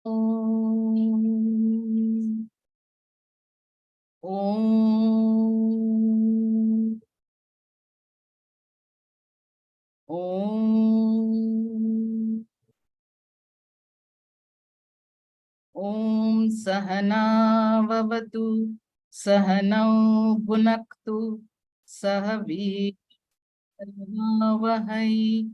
Om. Om. Om. Om Sahana Vavatu Sahanau Bhunaktu Sahavirnavahai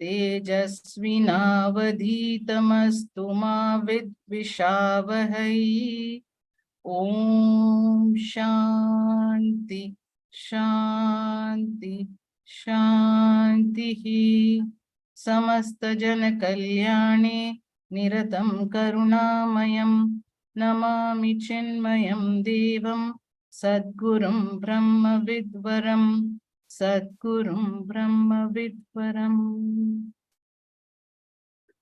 Tejasvinavadhitamastu ma vidvishavahai. Om Shanti Shanti Shanti Samasta Jana Kalyani Niratam Karunamayam Namami Chinmayam Devam Sadgurum Brahma Vidvaram Sadgurum Brahma Vidvaram.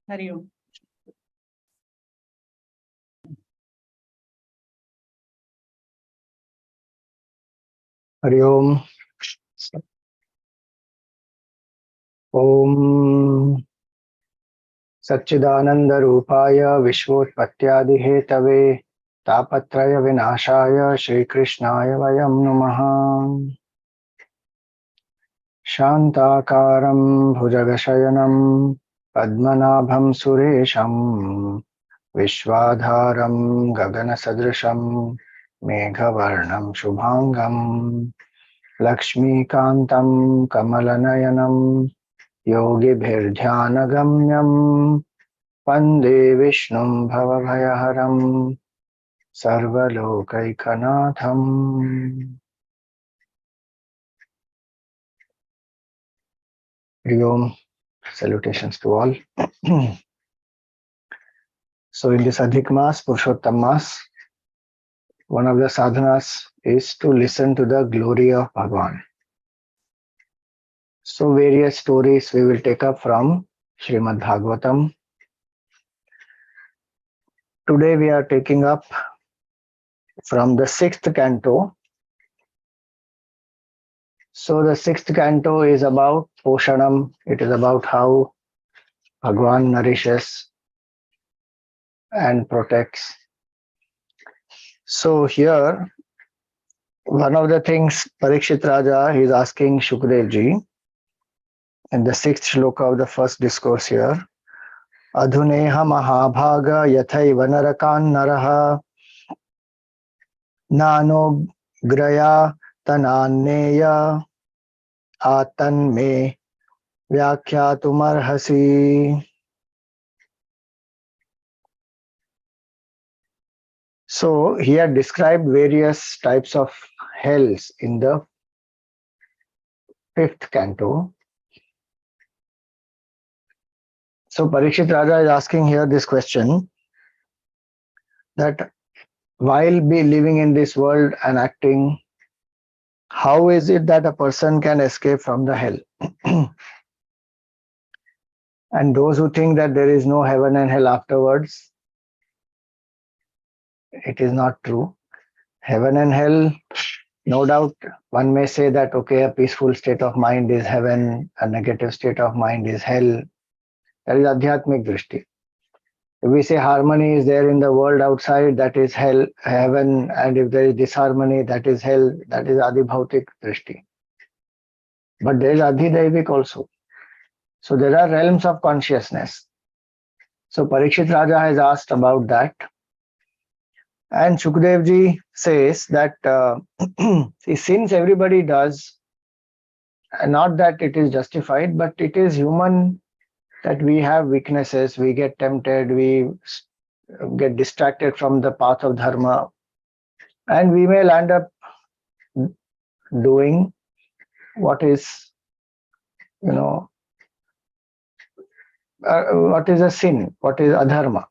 Hari Om. Hari Om. Om Satchidananda Rupaya Vishvotpatyadi Hetave Tapatraya Vinashaya Shri Krishnaya Vayam Namaha. Shantakaram Bhujagashayanam Padmanabham Suresham Vishwadharam Gaganasadrisham Meghavarnam Shubhangam Lakshmikantam Kamalanayanam Yogibhirdhyanagamyam Vande Vishnum Bhavabhayaharam Sarvalokaikhanatham. Hari Om. Salutations to all. So in this Adhik Maas, Purushottam Maas, one of the sadhanas is to listen to the glory of Bhagwan. So various stories we will take up from Srimad Bhagavatam. Today we are taking up from the 6th canto. So the 6th canto is about Poshanam. It is about how Bhagwan nourishes and protects. So here, one of the things Parikshit Raja is asking Shukdev ji in the 6th shloka of the first discourse here, Adhuneha Mahabhaga Yathaiva Narakan Naraha Nano Graya Tananeya Atan Me Vyakhyatum. So he had described various types of hells in the 5th canto. So Parikshit Raja is asking here this question, that while be living in this world and acting, how is it that a person can escape from the hell? And those who think that there is no heaven and hell afterwards, it is not true. Heaven and hell, no doubt, one may say that, okay, a peaceful state of mind is heaven, a negative state of mind is hell. That is adharmik drishti. If we say harmony is there in the world outside, that is hell, heaven, and if there is disharmony, that is hell, that is adibhautik drishti. But there is adhidaivik also. So there are realms of consciousness. So Parikshit Raja has asked about that. And Shukdev ji says that since everybody does, not that it is justified, but it is human that we have weaknesses, we get tempted, we get distracted from the path of dharma, and we may land up doing what is, what is a sin, what is adharma.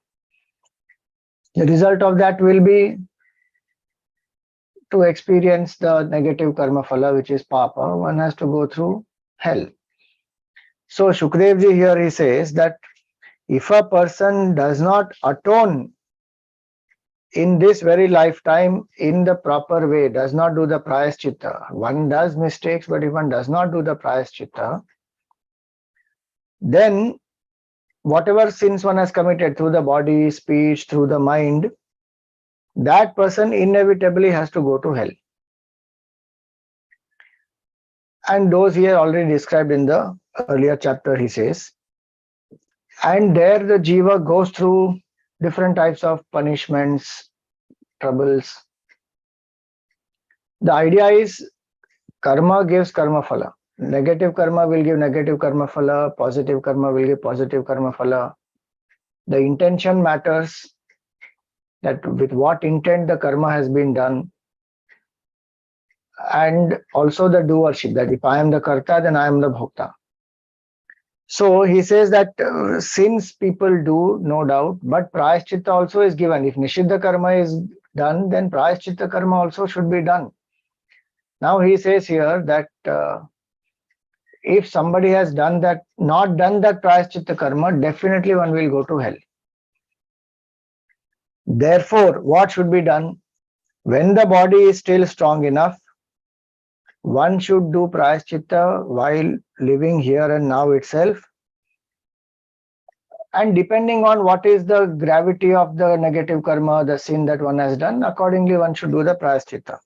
The result of that will be to experience the negative karma phala, which is papa. One has to go through hell. So Shukdev ji here he says that if a person does not atone in this very lifetime in the proper way, does not do the prayaschitta, one does mistakes, but if one does not do the prayaschitta, then whatever sins one has committed through the body, speech, through the mind, that person inevitably has to go to hell. And those he has already described in the earlier chapter, he says. And there the jiva goes through different types of punishments, troubles. The idea is karma gives karma phala. Negative karma will give negative karma phala, positive karma will give positive karma phala. The intention matters, that with what intent the karma has been done, and also the doership, that if I am the karta, then I am the bhokta. So he says that sins people do, no doubt, but prayaschitta also is given. If nishiddha karma is done, then prayaschitta karma also should be done. Now he says here that if somebody has done that, not done that prayaschitta karma, definitely one will go to hell. Therefore, what should be done? When the body is still strong enough, one should do prayaschitta while living here and now itself. And depending on what is the gravity of the negative karma, the sin that one has done, accordingly one should do the prayaschitta.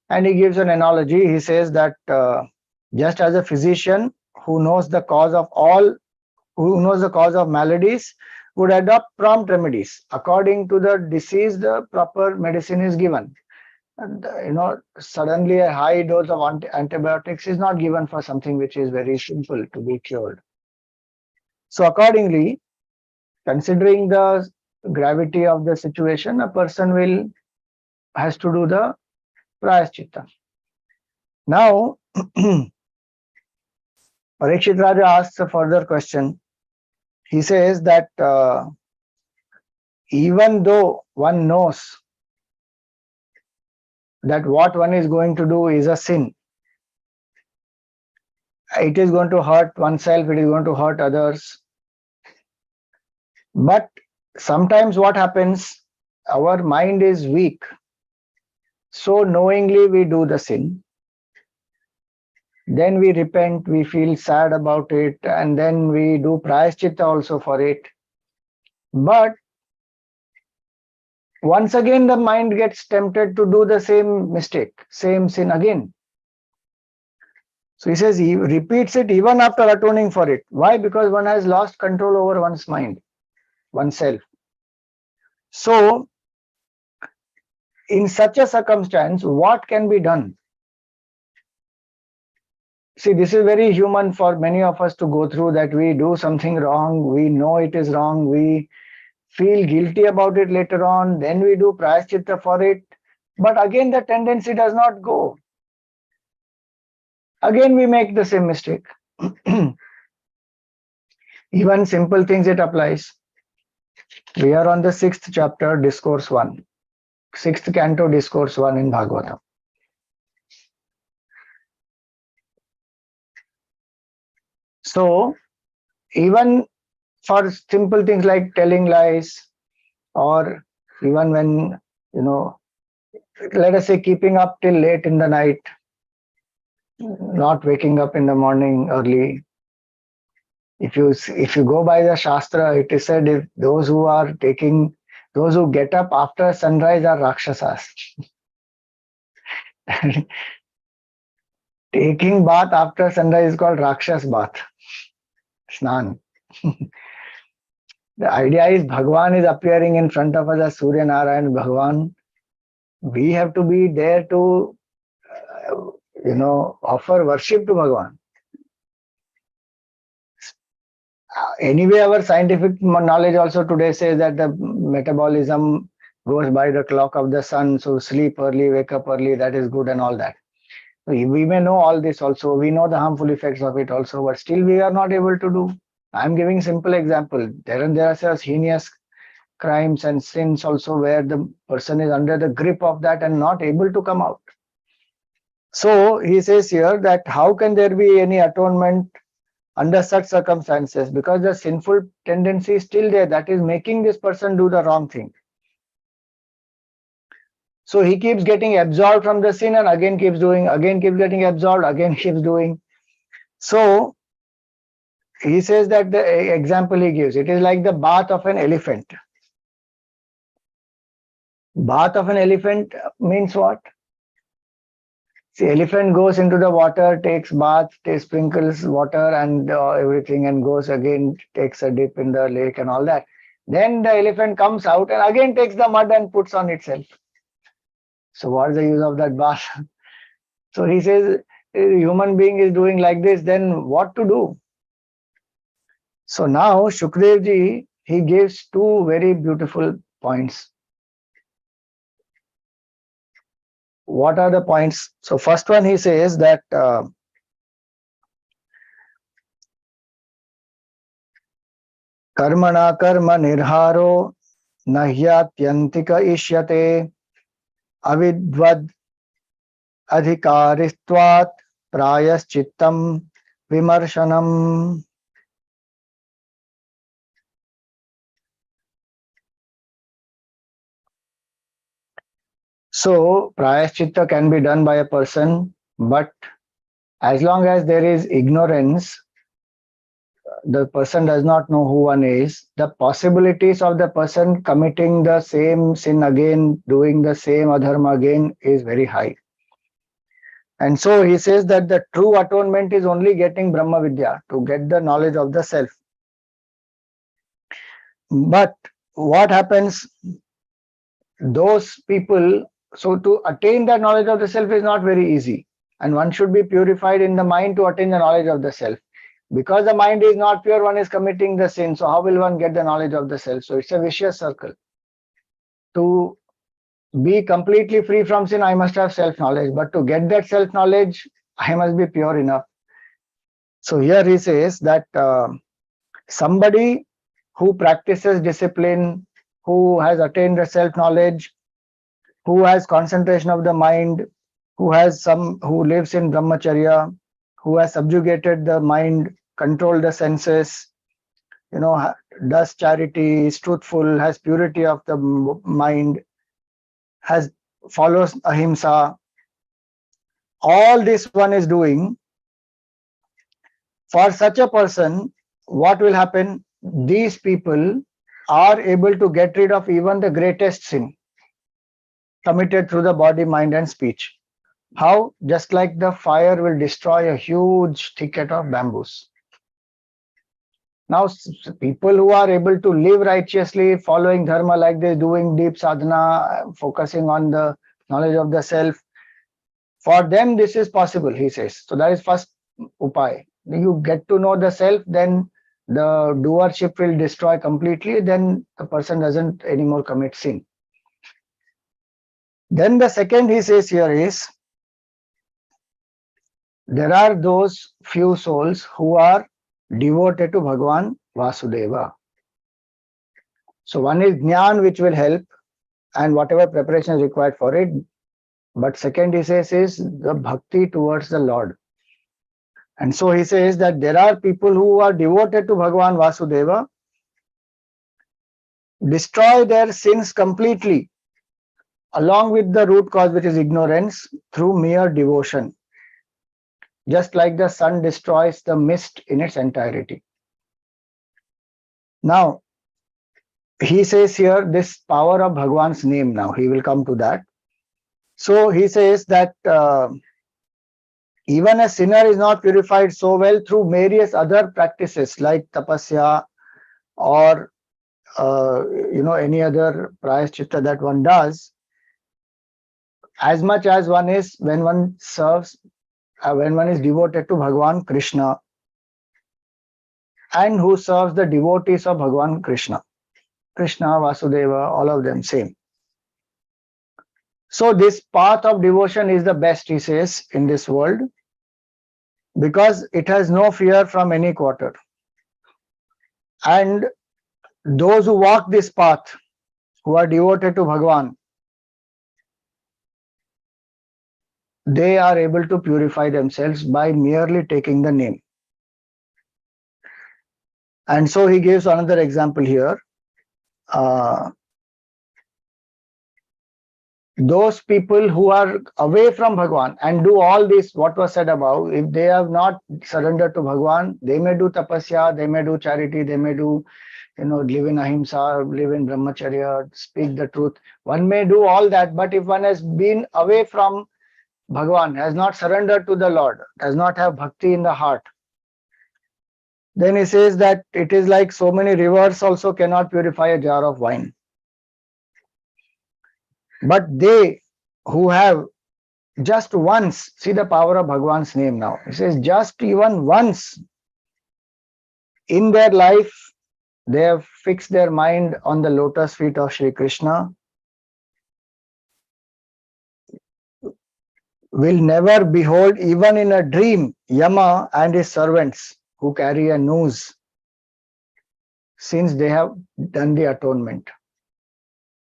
And he gives an analogy. He says that just as a physician who knows the cause of maladies would adopt prompt remedies. According to the disease, the proper medicine is given. And, suddenly a high dose of antibiotics is not given for something which is very simple to be cured. So accordingly, considering the gravity of the situation, a person has to do the prayaschitta. Now, Parikshit Raja asks a further question. He says that even though one knows that what one is going to do is a sin, it is going to hurt oneself, it is going to hurt others. But sometimes what happens, our mind is weak. So knowingly we do the sin. Then we repent, we feel sad about it, and then we do prayaschitta also for it. But once again the mind gets tempted to do the same mistake, same sin again. So he says he repeats it even after atoning for it. Why? Because one has lost control over one's mind, oneself. So in such a circumstance, what can be done? See, this is very human for many of us to go through, that we do something wrong, we know it is wrong, we feel guilty about it later on, then we do prayaschitta for it, but again the tendency does not go. Again we make the same mistake. Even simple things it applies. We are on the 6th chapter, discourse 1, 6th canto, discourse 1 in Bhagavatam. So even for simple things like telling lies, or even when, let us say keeping up till late in the night, not waking up in the morning early. If you go by the Shastra, it is said if those who get up after sunrise are Rakshasas. Taking bath after sunrise is called Rakshas bath, Snan. The idea is Bhagwan is appearing in front of us as Surya Narayan Bhagwan. We have to be there to, offer worship to Bhagwan. Anyway, our scientific knowledge also today says that the metabolism goes by the clock of the sun. So sleep early, wake up early, that is good and all that. We may know all this also. We know the harmful effects of it also, but still we are not able to do. I am giving simple example. There are heinous crimes and sins also where the person is under the grip of that and not able to come out. So he says here that how can there be any atonement under such circumstances? Because the sinful tendency is still there, that is making this person do the wrong thing. So he keeps getting absolved from the sin and again keeps doing, again keeps getting absolved, again keeps doing. So he says that the example he gives, it is like the bath of an elephant. Bath of an elephant means what? See, elephant goes into the water, takes bath, sprinkles water and everything, and goes again, takes a dip in the lake and all that. Then the elephant comes out and again takes the mud and puts on itself. So what is the use of that bath? So he says, if a human being is doing like this, then what to do? So now Shukdev ji, he gives two very beautiful points. What are the points? So first one, he says that karmana karma nirharo nahyatyantika ishyate avidvad adhikaristvat prayaschittam vimarshanam. So prayaschitta can be done by a person, but as long as there is ignorance, the person does not know who one is, the possibilities of the person committing the same sin again, doing the same adharma again is very high. And so he says that the true atonement is only getting Brahma Vidya, to get the knowledge of the self. But what happens? Those people, so to attain the knowledge of the self is not very easy. And one should be purified in the mind to attain the knowledge of the self. Because the mind is not pure, one is committing the sin. So how will one get the knowledge of the self? So it's a vicious circle. To be completely free from sin, I must have self-knowledge. But to get that self-knowledge, I must be pure enough. So here he says that somebody who practices discipline, who has attained the self-knowledge, who has concentration of the mind, who lives in brahmacharya, who has subjugated the mind, controlled the senses, does charity, is truthful, has purity of the mind, follows ahimsa. All this one is doing. For such a person, what will happen? These people are able to get rid of even the greatest sin committed through the body, mind and speech. How? Just like the fire will destroy a huge thicket of bamboos. Now, people who are able to live righteously, following dharma like this, doing deep sadhana, focusing on the knowledge of the self, for them this is possible, he says. So that is first upai. You get to know the self, then the doership will destroy completely, then the person doesn't anymore commit sin. Then the second he says here is, there are those few souls who are devoted to Bhagwan Vasudeva. So one is Jnana, which will help, and whatever preparation is required for it. But second he says is the bhakti towards the Lord. And so he says that there are people who are devoted to Bhagwan Vasudeva, destroy their sins completely, along with the root cause, which is ignorance, through mere devotion. Just like the sun destroys the mist in its entirety. Now, he says here this power of Bhagwan's name. Now, he will come to that. So he says that even a sinner is not purified so well through various other practices like tapasya or any other prayaschitta that one does, as much as one is when one serves, when one is devoted to Bhagwan Krishna and who serves the devotees of Bhagwan Krishna. Krishna, Vasudeva, all of them same. So this path of devotion is the best, he says, in this world, because it has no fear from any quarter. And those who walk this path, who are devoted to Bhagwan, they are able to purify themselves by merely taking the name. And so he gives another example here. those people who are away from Bhagwan and do all this, what was said above, if they have not surrendered to Bhagwan, they may do tapasya, they may do charity, they may do, live in ahimsa, live in brahmacharya, speak the truth. One may do all that, but if one has been away from Bhagwan, has not surrendered to the Lord, does not have bhakti in the heart, then he says that it is like so many rivers also cannot purify a jar of wine. But they who have just once, see the power of Bhagwan's name now. He says just even once in their life, they have fixed their mind on the lotus feet of Sri Krishna, will never behold even in a dream Yama and his servants who carry a noose, since they have done the atonement.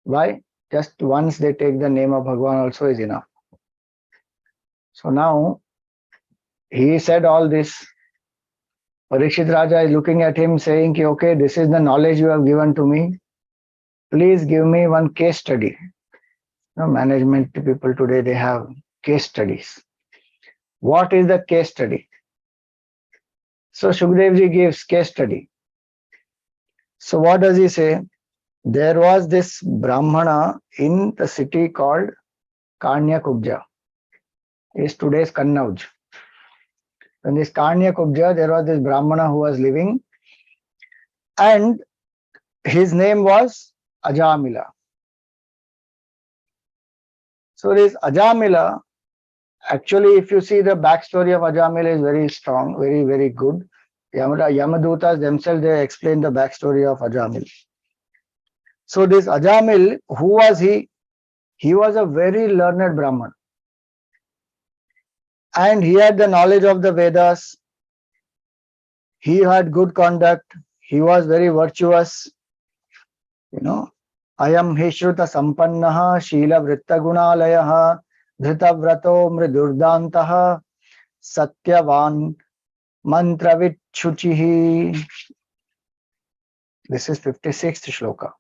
Why? Just once they take the name of Bhagwan also is enough. So now he said all this. Parikshit Raja is looking at him saying, okay, this is the knowledge you have given to me. Please give me one case study. Management people today, they have case studies. What is the case study? So Shukadevji gives case study. So what does he say? There was this Brahmana in the city called Kanya-Kubja. Is today's Kannauj. In this Kanya-Kubja, there was this Brahmana who was living, and his name was Ajamila. So this Ajamila, actually, if you see the backstory of Ajamila is very strong, very, very good. Yamadutas themselves, they explain the backstory of Ajamil. So this Ajamil, who was he? He was a very learned Brahman. And he had the knowledge of the Vedas. He had good conduct. He was very virtuous. Ayam hishruta sampannaha shila vritta gunalayaha dhrita vrato mridurdantaha satyavan mantravichuchihi. This is 56th shloka.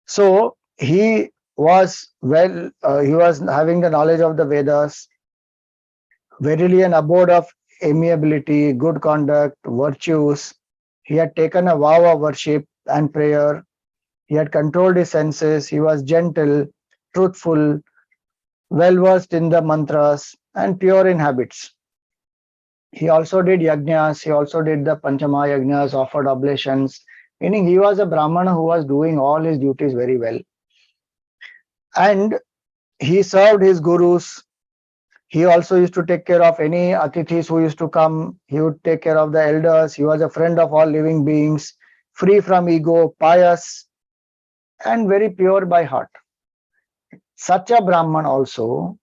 So he was he was having the knowledge of the Vedas, verily an abode of amiability, good conduct, virtues. He had taken a vow of worship and prayer. He had controlled his senses. He was gentle, truthful, well versed in the mantras, and pure in habits. He also did yajnas. He also did the Panchama yajnas, offered oblations, meaning he was a Brahmana who was doing all his duties very well. And he served his gurus. He also used to take care of any atithis who used to come. He would take care of the elders. He was a friend of all living beings, free from ego, pious, and very pure by heart. Such a Brahman also,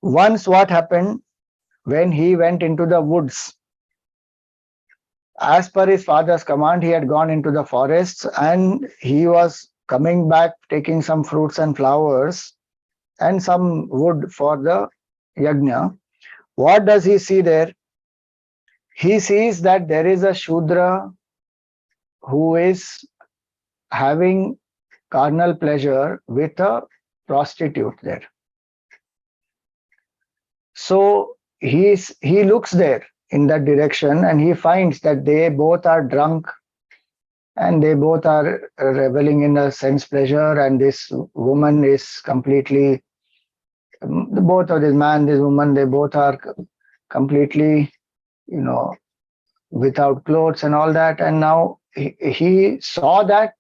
once what happened when he went into the woods, as per his father's command, he had gone into the forests and he was coming back taking some fruits and flowers and some wood for the yajna. What does he see there? He sees that there is a Shudra who is having carnal pleasure with a prostitute there. So he looks there in that direction and he finds that they both are drunk and they both are reveling in a sense pleasure, and this woman is completely, both of this man, this woman, they both are completely, without clothes and all that. And now he saw that.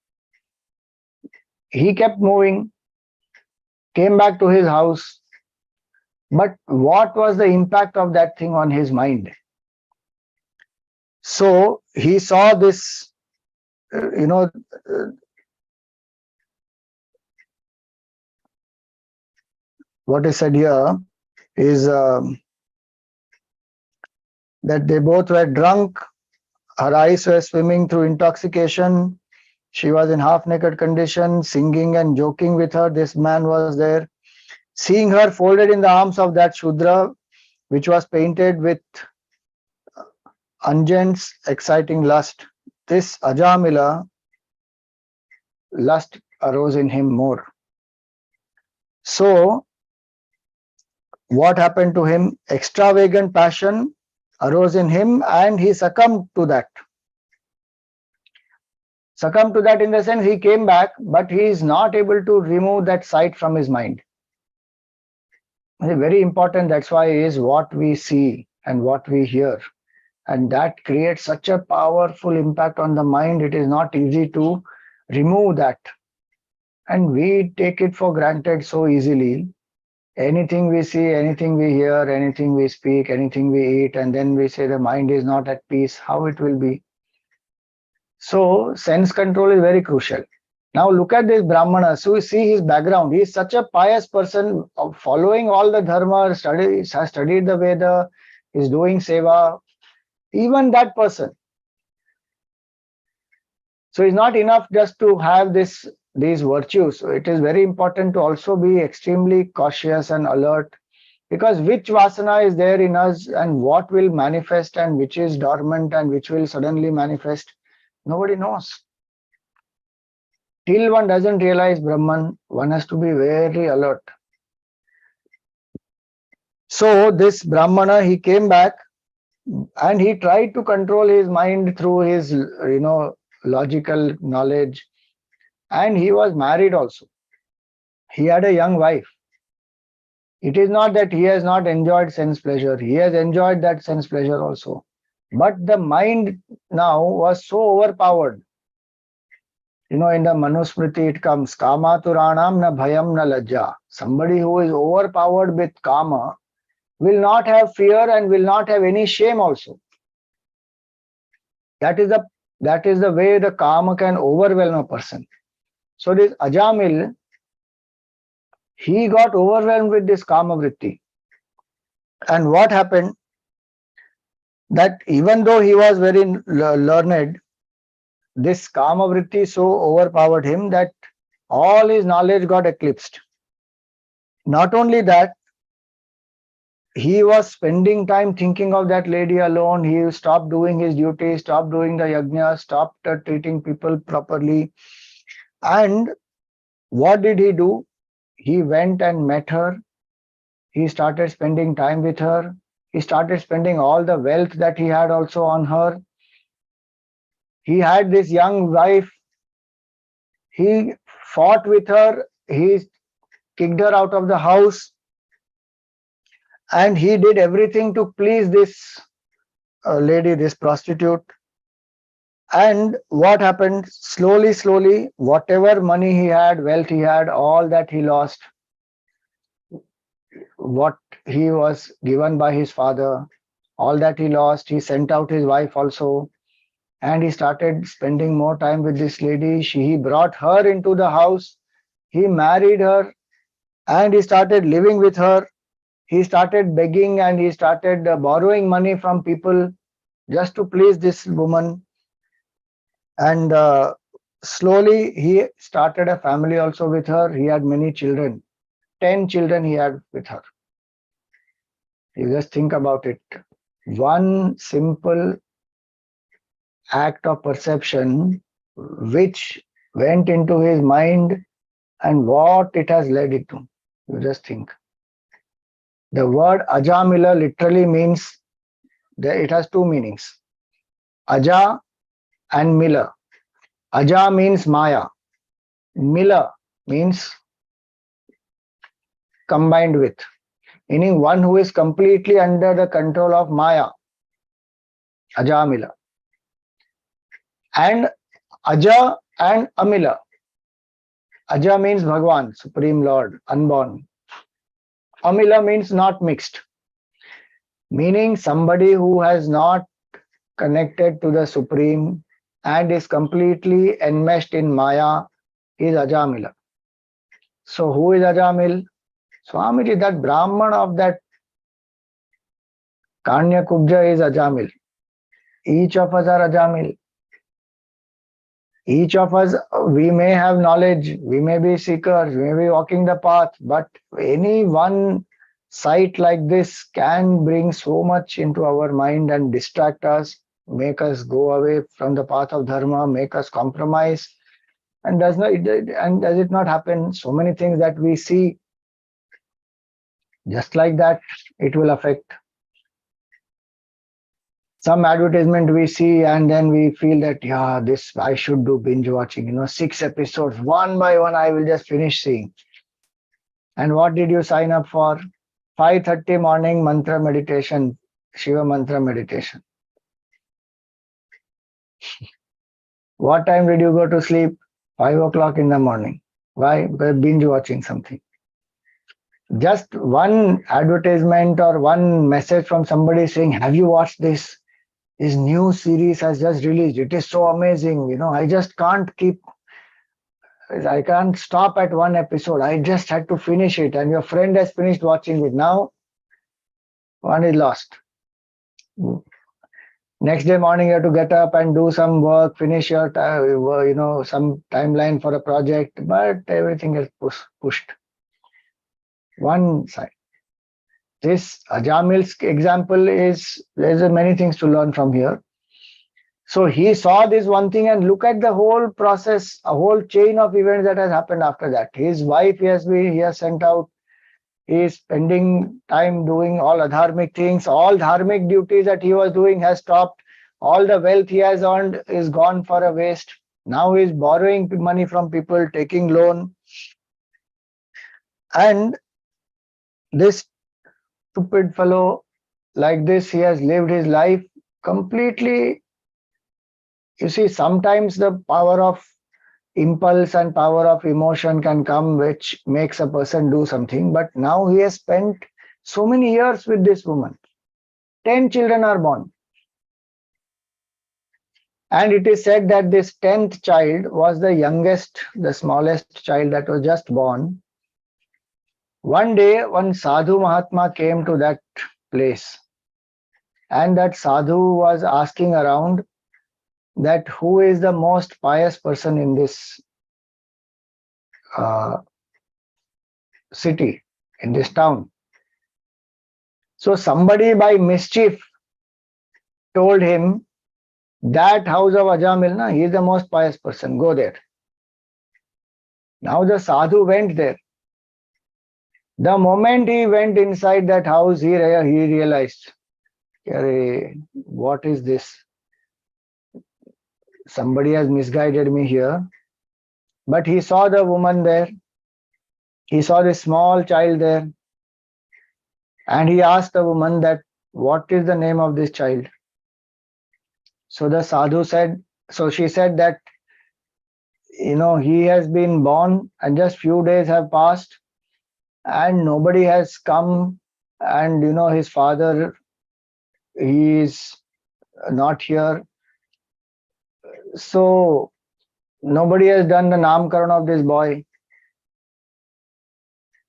He kept moving, came back to his house. But what was the impact of that thing on his mind? So he saw this, what is said here is that they both were drunk. Her eyes were swimming through intoxication. She was in half-naked condition, singing and joking with her. This man was there. Seeing her folded in the arms of that Shudra, which was painted with unguents exciting lust, this Ajamila, lust arose in him more. So, what happened to him? Extravagant passion arose in him and he succumbed to that. Succumbed to that in the sense he came back, but he is not able to remove that sight from his mind. It's very important. That's why is what we see and what we hear. And that creates such a powerful impact on the mind. It is not easy to remove that. And we take it for granted so easily. Anything we see, anything we hear, anything we speak, anything we eat, and then we say the mind is not at peace. How it will be? So sense control is very crucial. Now look at this Brahmana. So you see his background. He is such a pious person, following all the dharma, has studied the Veda, is doing seva. Even that person. So it's not enough just to have these virtues. So it is very important to also be extremely cautious and alert, because which vasana is there in us and what will manifest and which is dormant and which will suddenly manifest, nobody knows. Till one doesn't realize Brahman, one has to be very alert. So this Brahmana, he came back and he tried to control his mind through his, logical knowledge. And he was married also. He had a young wife. It is not that he has not enjoyed sense pleasure. He has enjoyed that sense pleasure also. But the mind now was so overpowered. In the Manusmriti it comes, Kama Turanam na bhayam na lajja. Somebody who is overpowered with kama will not have fear and will not have any shame also. That is the way the kama can overwhelm a person. So this Ajamil, he got overwhelmed with this kama vritti. And what happened? That even though he was very learned, this kama vritti so overpowered him that all his knowledge got eclipsed. Not only that, he was spending time thinking of that lady alone. He stopped doing his duty, stopped doing the yajna, stopped treating people properly. And what did he do? He went and met her. He started spending time with her. He started spending all the wealth that he had also on her. He had this young wife. He fought with her. He kicked her out of the house. And he did everything to please this lady, this prostitute. And what happened? Slowly, whatever money he had, wealth he had, all that he lost. What he was given by his father, all that he lost. He sent out his wife also. And he started spending more time with this lady. He brought her into the house. He married her. And he started living with her. He started begging and he started borrowing money from people just to please this woman. And slowly he started a family also with her. He had many children. 10 children he had with her. You just think about it. One simple act of perception which went into his mind and what it has led it to. You just think. The word Ajamila literally means, it has two meanings. Aja and Mila. Aja means Maya. Mila means combined with. Meaning one who is completely under the control of Maya. Ajamila. And Aja and Amila. Aja means Bhagwan, Supreme Lord, unborn. Amila means not mixed. Meaning somebody who has not connected to the Supreme and is completely enmeshed in Maya is Ajamila. So who is Ajamil? Swamiji, that Brahman of that Kanya Kubja is Ajamil. Each of us are Ajamil. Each of us, we may have knowledge, we may be seekers, we may be walking the path, but any one sight like this can bring so much into our mind and distract us, make us go away from the path of dharma, make us compromise. And does it not happen? So many things that we see, just like that, it will affect. Some advertisement we see and then we feel that, yeah, this I should do binge watching, 6 episodes, one by one, I will just finish seeing. And what did you sign up for? 5:30 morning mantra meditation, Shiva mantra meditation. What time did you go to sleep? 5 o'clock in the morning. Why? Because binge watching something. Just one advertisement or one message from somebody saying, have you watched this? This new series has just released. It is so amazing. I just I can't stop at one episode. I just had to finish it. And your friend has finished watching it. Now, one is lost. Next day morning, you have to get up and do some work, finish your, some timeline for a project, but everything is pushed. One side. This Ajamil's example there's many things to learn from here. So he saw this one thing and look at the whole process, a whole chain of events that has happened after that. His wife he has sent out. He is spending time doing all adharmik things. All dharmic duties that he was doing has stopped. All the wealth he has earned is gone for a waste. Now he is borrowing money from people, taking loan. And this stupid fellow, like this, he has lived his life completely. You see, sometimes the power of impulse and power of emotion can come, which makes a person do something. But now he has spent so many years with this woman. 10 children are born. And it is said that this 10th child was the youngest, the smallest child that was just born. One day, one sadhu Mahatma came to that place. And that sadhu was asking around that who is the most pious person in this city, in this town. So somebody by mischief told him that house of Ajamila, he is the most pious person, go there. Now the sadhu went there. The moment he went inside that house, he realized, what is this? Somebody has misguided me here. But he saw the woman there. He saw this small child there. And he asked the woman that, what is the name of this child? So the sadhu said, so she said that, he has been born and just few days have passed and nobody has come and, his father, he is not here. So nobody has done the namkaran of this boy.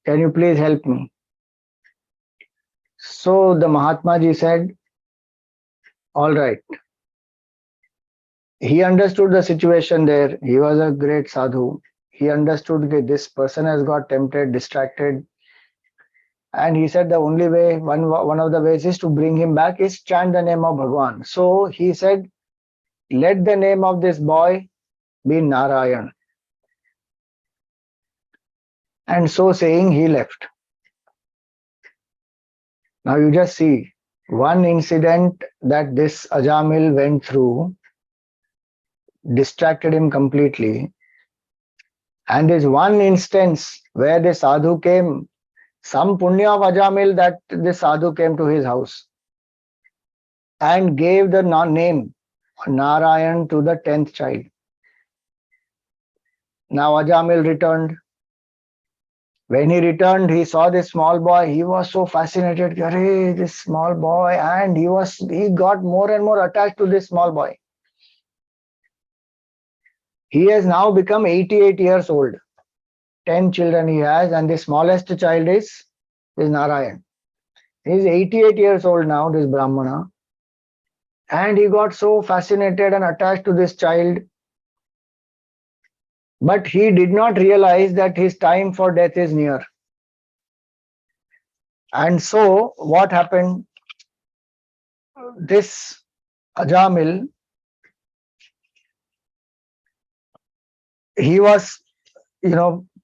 Can you please help me? So the Mahatma Ji said, all right. He understood the situation there. He was a great sadhu. He understood that this person has got tempted, distracted. And he said the only way, one of the ways is to bring him back is chant the name of Bhagwan. So he said, let the name of this boy be Narayana. And so saying, he left. Now you just see one incident that this Ajamil went through distracted him completely. And there's one instance where the sadhu came, some punya of Ajamil that the sadhu came to his house and gave the name Narayan to the 10th child. Now Ajamil returned. When he returned, he saw this small boy. He was so fascinated. Hey, this small boy, and he got more and more attached to this small boy. He has now become 88 years old. 10 children he has, and the smallest child is Narayan. He is 88 years old now, this Brahmana. And he got so fascinated and attached to this child. But he did not realize that his time for death is near. And so what happened? This Ajamil he was,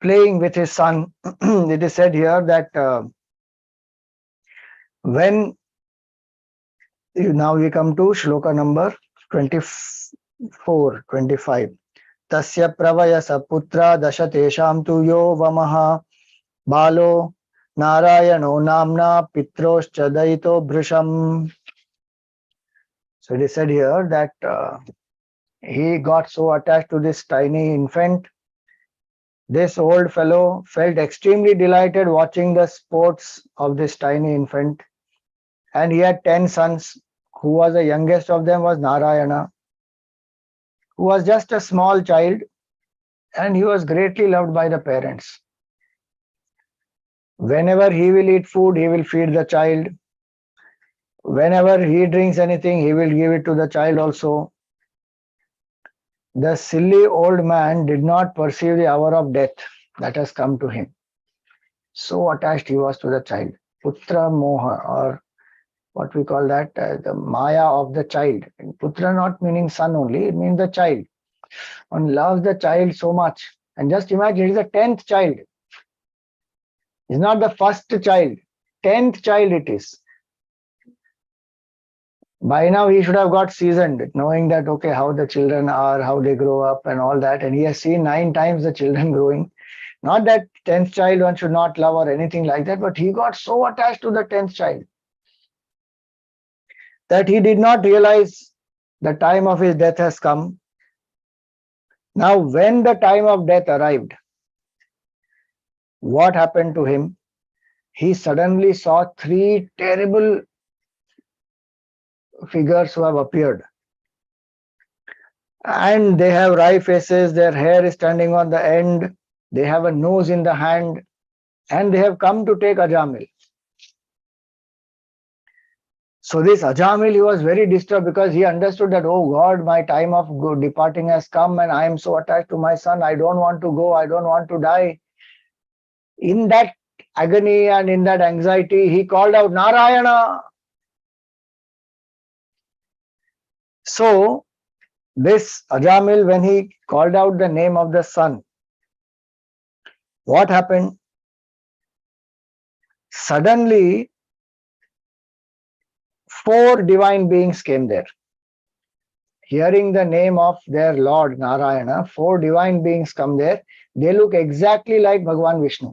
playing with his son. It is said here that when now we come to shloka number 24, 25. Tasya pravayasa putra dashatesham tu yo vamaha balo narayano namna pitroscha daito bhrisham. So it is said here that he got so attached to this tiny infant. This old fellow felt extremely delighted watching the sports of this tiny infant, and he had 10 sons. Who was the youngest of them was Narayana, who was just a small child, and he was greatly loved by the parents. Whenever he will eat food, he will feed the child. Whenever he drinks anything, he will give it to the child also. The silly old man did not perceive the hour of death that has come to him. So attached he was to the child. Putra moha, or what we call that, the maya of the child. Putra not meaning son only, it means the child. One loves the child so much. And just imagine, it is the 10th child. It's not the first child. 10th child it is. By now he should have got seasoned, knowing that, okay, how the children are, how they grow up and all that. And he has seen 9 times the children growing. Not that 10th child one should not love or anything like that, but he got so attached to the 10th child that he did not realize the time of his death has come. Now, when the time of death arrived, what happened to him? He suddenly saw 3 terrible figures who have appeared. And they have wry faces, their hair is standing on the end, they have a nose in the hand, and they have come to take Ajamil. So this Ajamil, he was very disturbed because he understood that, oh God, my time of departing has come and I am so attached to my son, I don't want to go, I don't want to die. In that agony and in that anxiety, he called out, Narayana. So this Ajamil, when he called out the name of the son, what happened? Suddenly, 4 divine beings came there. Hearing the name of their Lord Narayana, 4 divine beings come there. They look exactly like Bhagwan Vishnu.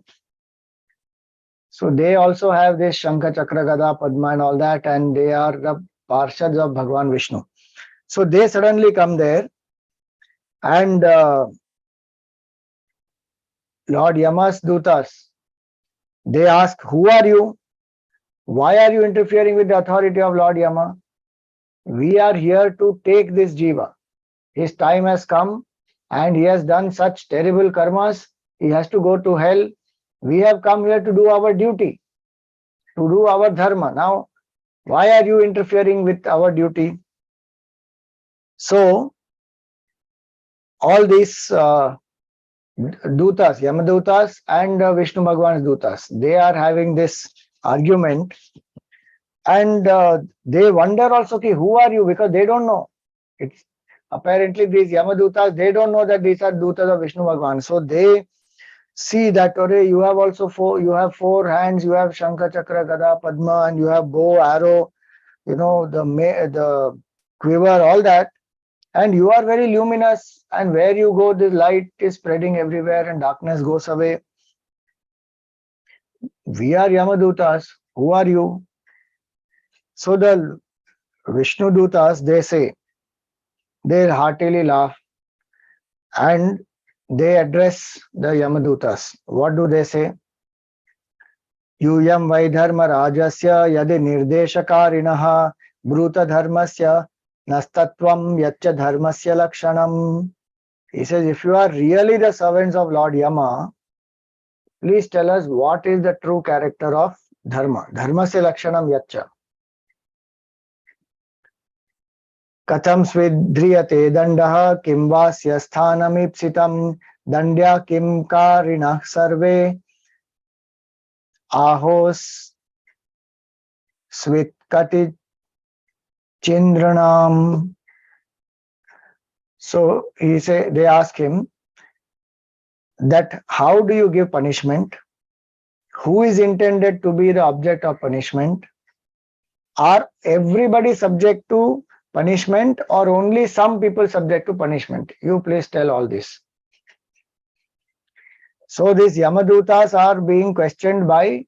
So they also have this Shankha, Chakra, Gada, Padma and all that, and they are the Parshads of Bhagwan Vishnu. So they suddenly come there, and Lord Yama's dutas, they ask, who are you? Why are you interfering with the authority of Lord Yama? We are here to take this jiva. His time has come and he has done such terrible karmas. He has to go to hell. We have come here to do our duty, to do our dharma. Now, why are you interfering with our duty? So, all these dutas, Yamadutas and Vishnu Bhagwan's dutas, they are having this argument, and they wonder also, who are you? Because they don't know. It's apparently these Yamadutas, they don't know that these are dutas of Vishnu Bhagwan. So they see that, you have also 4, you have 4 hands, you have Shankha, Chakra, Gada, Padma, and you have bow, arrow, the quiver, all that. And you are very luminous, and where you go, the light is spreading everywhere and darkness goes away. We are Yamadutas. Who are you? So the Vishnu Dutas, they say, they heartily laugh and they address the Yamadutas. What do they say? Yuyam Vaidharma Rajasya Yadi Nirdeshakarinaha Bruta Dharmasya Nastatvam Yaccha Dharmasya Lakshanam. He says, if you are really the servants of Lord Yama, please tell us what is the true character of Dharma. Dharmasya Lakshanam Yaccha. Katham svidhriyate dandaha kim vasya sthanamipsitam dandya kim karinah sarve ahos svitkati chindranam. So they ask him, that how do you give punishment? Who is intended to be the object of punishment? Are everybody subject to punishment or only some people subject to punishment? You please tell all this. So these Yamadutas are being questioned by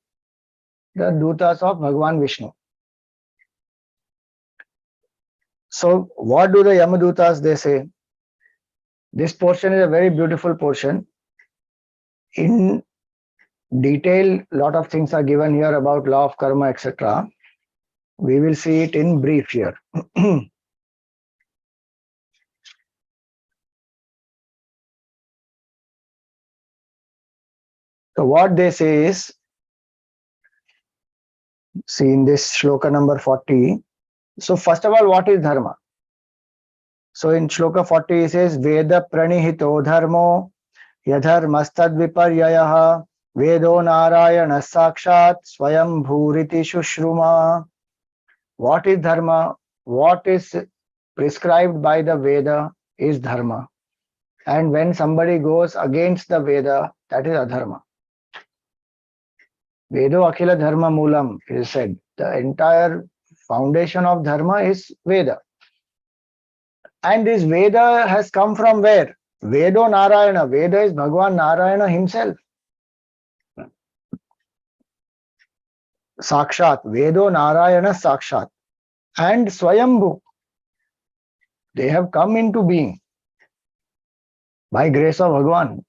the dutas of Bhagwan Vishnu. So what do the Yamadutas they say? This portion is a very beautiful portion. In detail, lot of things are given here about law of karma, etc. We will see it in brief here. So what they say is, see in this shloka number 40. So first of all, what is dharma? So in shloka 40 it says, Veda pranihito dharmo yadharmastad viparyayaha vedo narayana sakshat swayam bhuriti shushruma. What is dharma? What is prescribed by the Veda is dharma. And when somebody goes against the Veda, that is adharma. Vedo akhila dharma moolam, it is said. The entire foundation of dharma is Veda. And this Veda has come from where? Vedo Narayana. Veda is Bhagwan Narayana himself. Sakshat. Vedo Narayana Sakshat. And Swayambhu. They have come into being by grace of Bhagwan.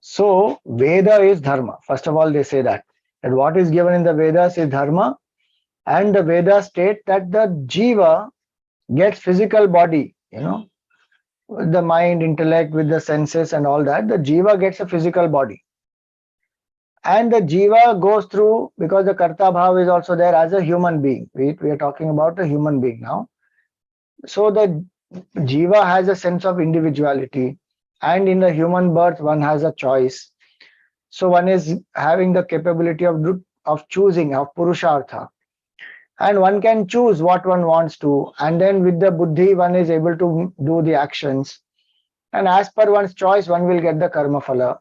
So Veda is dharma. First of all, they say that what is given in the Vedas is dharma, and the Vedas state that the jiva gets physical body, the mind, intellect, with the senses and all that. The jiva gets a physical body, and the jiva goes through, because the karta bhav is also there as a human being. We are talking about a human being now. So the jiva has a sense of individuality, and in the human birth one has a choice. So one is having the capability of choosing, of purushartha, and one can choose what one wants to, and then with the buddhi one is able to do the actions, and as per one's choice one will get the karma phala.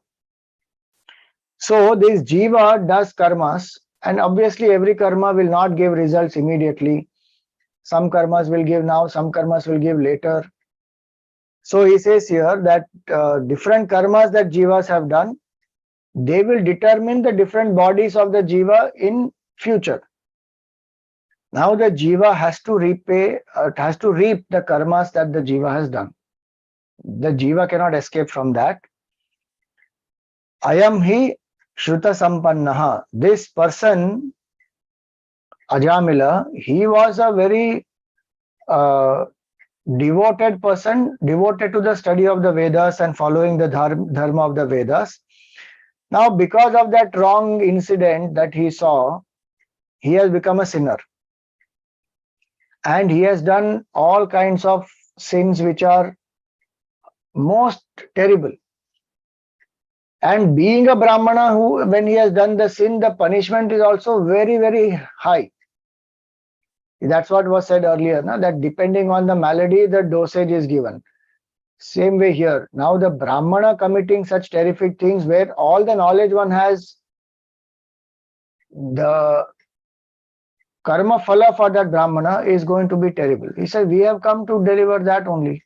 So this jiva does karmas, and obviously every karma will not give results immediately. Some karmas will give now, some karmas will give later. So he says here that different karmas that jivas have done, they will determine the different bodies of the jiva in future. Now the jiva has to reap the karmas that the jiva has done. The jiva cannot escape from that. Ayam hi shruta sampannaha. This person, Ajamila, he was a very devoted person, devoted to the study of the Vedas and following the dharma of the Vedas. Now, because of that wrong incident that he saw, he has become a sinner. And he has done all kinds of sins which are most terrible. And being a Brahmana, when he has done the sin, the punishment is also very, very high. That's what was said earlier, that depending on the malady, the dosage is given. Same way here. Now the Brahmana committing such terrific things, where all the knowledge one has, the karma phala for that Brahmana is going to be terrible. He said, we have come to deliver that only.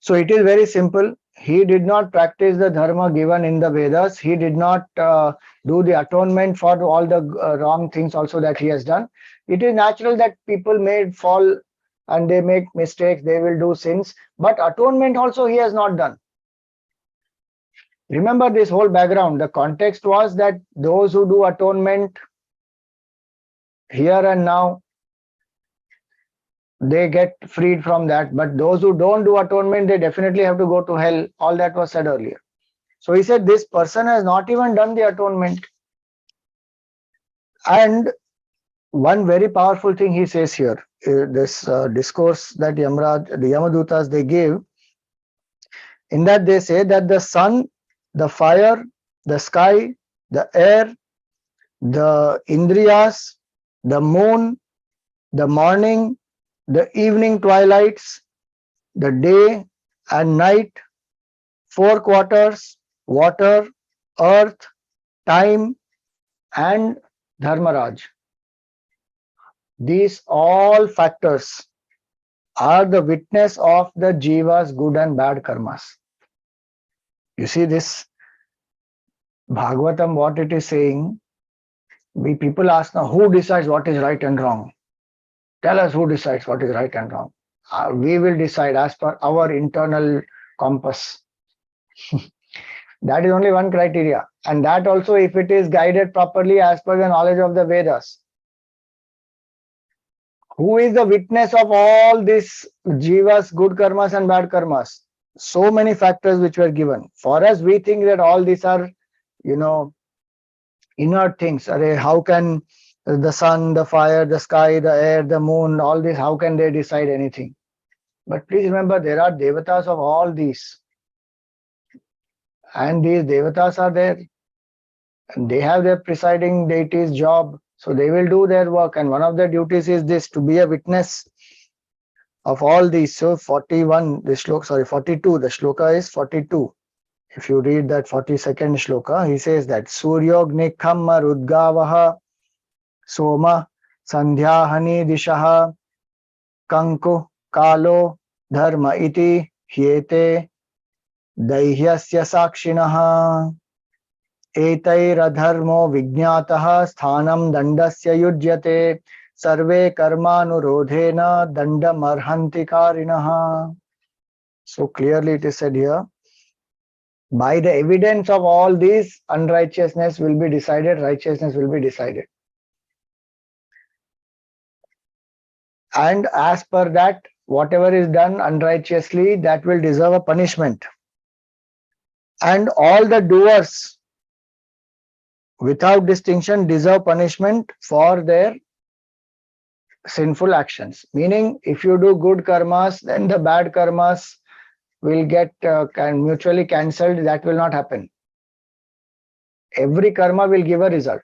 So it is very simple. He did not practice the dharma given in the Vedas. He did not do the atonement for all the wrong things also that he has done. It is natural that people may fall and they make mistakes, they will do sins, but atonement also he has not done. Remember this whole background. The context was that those who do atonement here and now, they get freed from that, but those who don't do atonement, they definitely have to go to hell. All that was said earlier. So he said this person has not even done the atonement. And one very powerful thing he says here, this discourse that the Yamadutas they give, in that they say that the sun, the fire, the sky, the air, the indriyas, the moon, the morning, the evening twilights, the day and night, four quarters, water, earth, time, and Dharmaraj. These all factors are the witness of the jiva's good and bad karmas. You see this Bhagavatam, what it is saying, people ask now, who decides what is right and wrong? Tell us who decides what is right and wrong. We will decide as per our internal compass. That is only one criteria. And that also if it is guided properly as per the knowledge of the Vedas. Who is the witness of all this jivas, good karmas and bad karmas? So many factors which were given. For us, we think that all these are, inert things. How can the sun, the fire, the sky, the air, the moon, all this, how can they decide anything? But please remember, there are devatas of all these. And these devatas are there. And they have their presiding deity's job. So they will do their work. And one of their duties is this, to be a witness of all these. So 42, the shloka is 42. If you read that 42nd shloka, he says that Suryogni Kamma Rudgavaha Soma Sandhyahani Dishaha Kanku Kalo Dharma iti Hyete Daihyasya Sakshinaha Etairadharmo Vijnataha Sthanam Dandasya Yujyate Sarve Karmanurodhena Dandamarhanti Karinaha. So clearly it is said here, by the evidence of all these, unrighteousness will be decided, righteousness will be decided. And as per that, whatever is done unrighteously, that will deserve a punishment. And all the doers, without distinction, deserve punishment for their sinful actions. Meaning, if you do good karmas, then the bad karmas will get mutually cancelled. That will not happen. Every karma will give a result.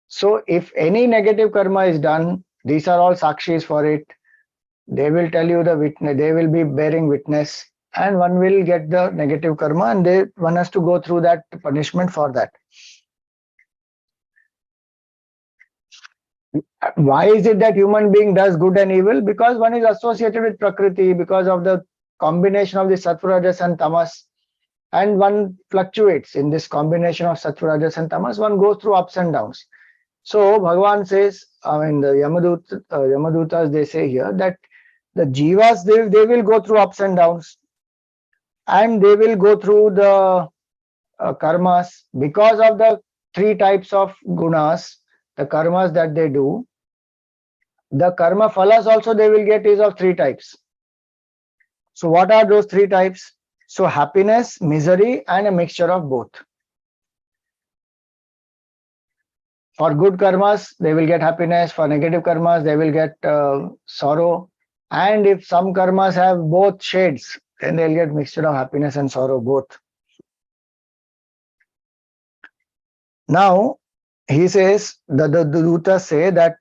So if any negative karma is done, these are all sakshis for it. They will tell you the witness, they will be bearing witness, and one will get the negative karma, and one has to go through that punishment for that. Why is it that human being does good and evil? Because one is associated with Prakriti, because of the combination of the Sattva, Rajas and Tamas, and one fluctuates in this combination of Sattva, Rajas and Tamas. One goes through ups and downs. So Bhagwan says, the Yamadutas, they say here that the jivas, they will go through ups and downs, and they will go through the karmas because of the three types of gunas, the karmas that they do. The karma phalas also they will get is of three types. So what are those three types? So happiness, misery, and a mixture of both. For good karmas, they will get happiness. For negative karmas, they will get sorrow. And if some karmas have both shades, then they'll get mixture of happiness and sorrow both. Now, he says, the dutas say that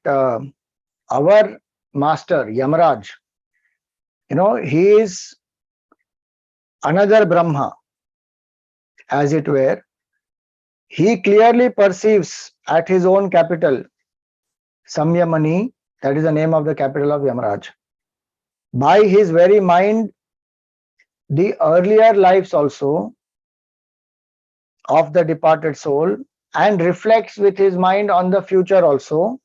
our master, Yamaraj, he is another Brahma, as it were. He clearly perceives at his own capital, Samyamani, that is the name of the capital of Yamaraj, by his very mind, the earlier lives also of the departed soul, and reflects with his mind on the future also,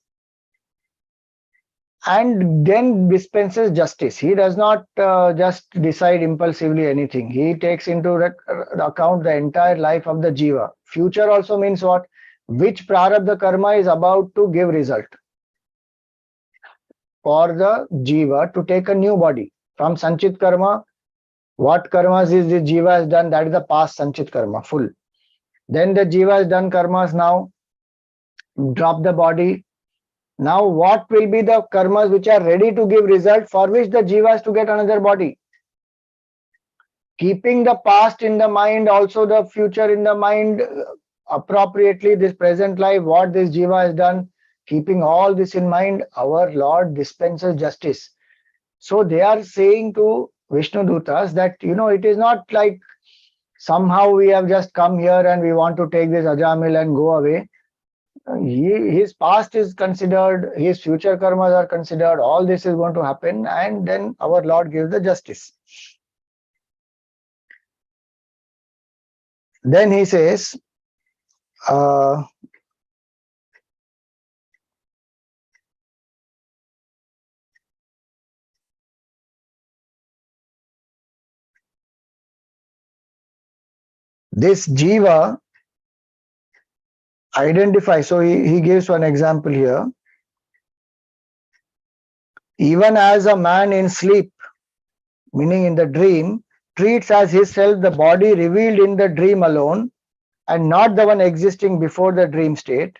and then dispenses justice. He does not just decide impulsively anything. He takes into account the entire life of the jiva. Future also means what? Which prarabdha karma is about to give result for the jiva to take a new body. From sanchit karma, what karmas is the jiva has done, that is the past sanchit karma, full. Then the jiva has done karmas now, drop the body. Now what will be the karmas which are ready to give result, for which the jiva has to get another body? Keeping the past in the mind, also the future in the mind, appropriately this present life, what this jiva has done, keeping all this in mind, our Lord dispenses justice. So they are saying to Vishnu Dutas that, it is not like somehow we have just come here and we want to take this Ajamila and go away. His past is considered, his future karmas are considered, all this is going to happen, and then our Lord gives the justice. Then he says, this jiva identifies, so he gives one example here. Even as a man in sleep, meaning in the dream, treats as his self the body revealed in the dream alone, and not the one existing before the dream state,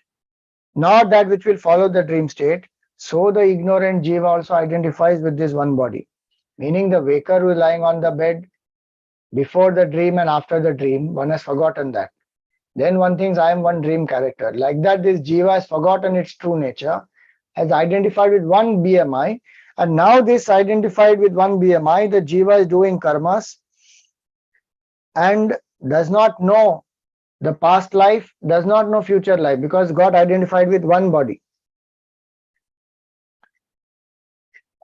not that which will follow the dream state, so the ignorant jiva also identifies with this one body. Meaning the waker who is lying on the bed before the dream and after the dream, one has forgotten that. Then one thinks, I am one dream character. Like that, this jiva has forgotten its true nature, has identified with one BMI, and now this identified with one BMI, the jiva is doing karmas and does not know the past life, does not know future life, because got identified with one body.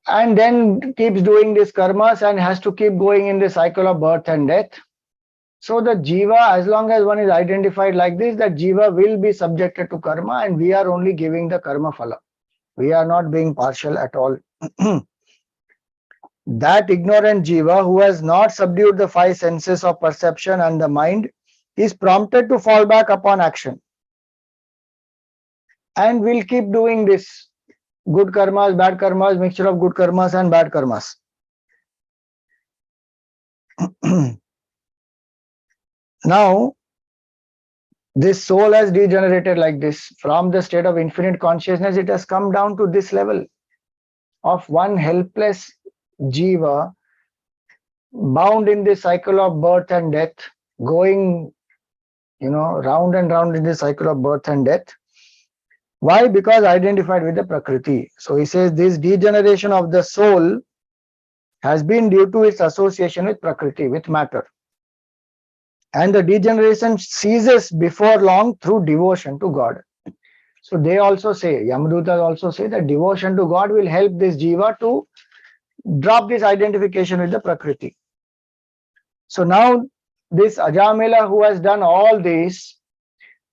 And then keeps doing this karmas and has to keep going in the cycle of birth and death. So the jiva, as long as one is identified like this, that jiva will be subjected to karma, and we are only giving the karma phala. We are not being partial at all. That ignorant jiva who has not subdued the five senses of perception and the mind is prompted to fall back upon action, and will keep doing this good karmas, bad karmas, mixture of good karmas and bad karmas. Now, this soul has degenerated like this. From the state of infinite consciousness, it has come down to this level of one helpless jiva bound in this cycle of birth and death, going, round and round in this cycle of birth and death. Why? Because identified with the Prakriti. So he says this degeneration of the soul has been due to its association with Prakriti, with matter. And the degeneration ceases before long through devotion to God. So they also say, Yamadutas also say that devotion to God will help this jiva to drop this identification with the Prakriti. So now this Ajamila who has done all this,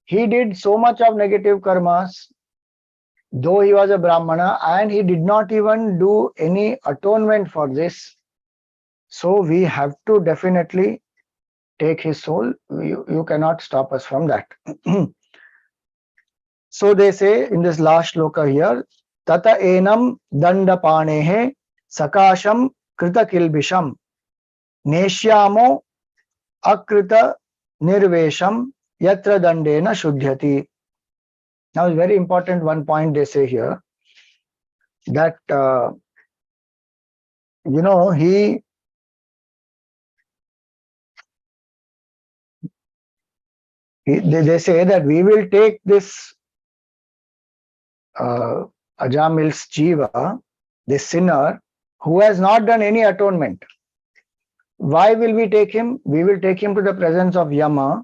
he did so much of negative karmas, though he was a Brahmana, and he did not even do any atonement for this. So we have to definitely take his soul. You cannot stop us from that. So they say in this last shloka here, Tata enam dandapanehe sakasham krita kilbisham neshyamo akrita nirvesham yatra dandena shuddhyati. Now, it's very important one point they say here, that they say that we will take this Ajamil's jiva, this sinner who has not done any atonement. Why will we take him? We will take him to the presence of Yama,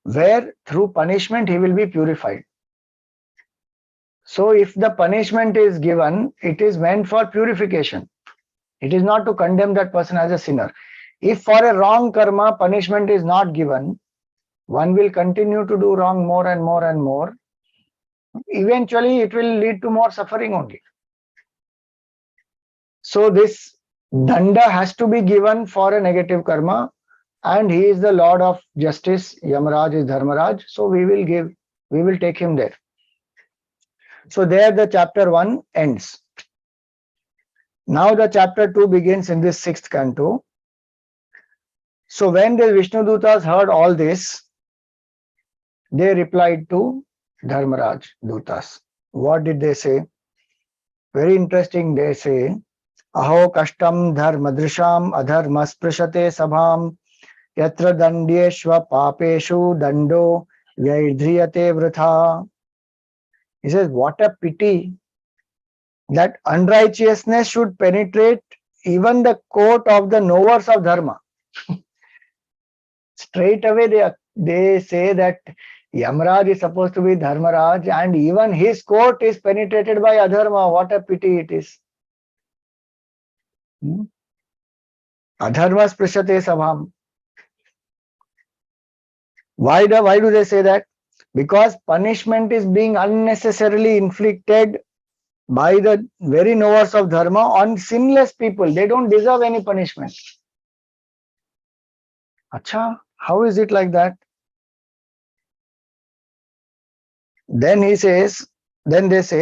where through punishment he will be purified. So if the punishment is given, it is meant for purification. It is not to condemn that person as a sinner. If for a wrong karma punishment is not given, one will continue to do wrong more and more and more. Eventually it will lead to more suffering only. So this danda has to be given for a negative karma, and he is the Lord of justice. Yamaraj is Dharmaraj. So we will take him there. So there the chapter 1 ends. Now the chapter 2 begins in this 6th canto. So when the Vishnudutas heard all this, they replied to Dharmaraj dutas. What did they say? Very interesting. They say, Aho kashtam dharmadrisham adharmasprishate sabham yatra dandyeshva papeshu dando vyaidhriyate vritha. He says, what a pity that unrighteousness should penetrate even the court of the knowers of dharma. Straight away they say that Yamaraj is supposed to be Dharmaraj, and even his court is penetrated by adharma. What a pity it is. Adharma sprishate sabham. Why do they say that? Because punishment is being unnecessarily inflicted by the very knowers of dharma on sinless people. They don't deserve any punishment. Acha, how is it like that? Then they say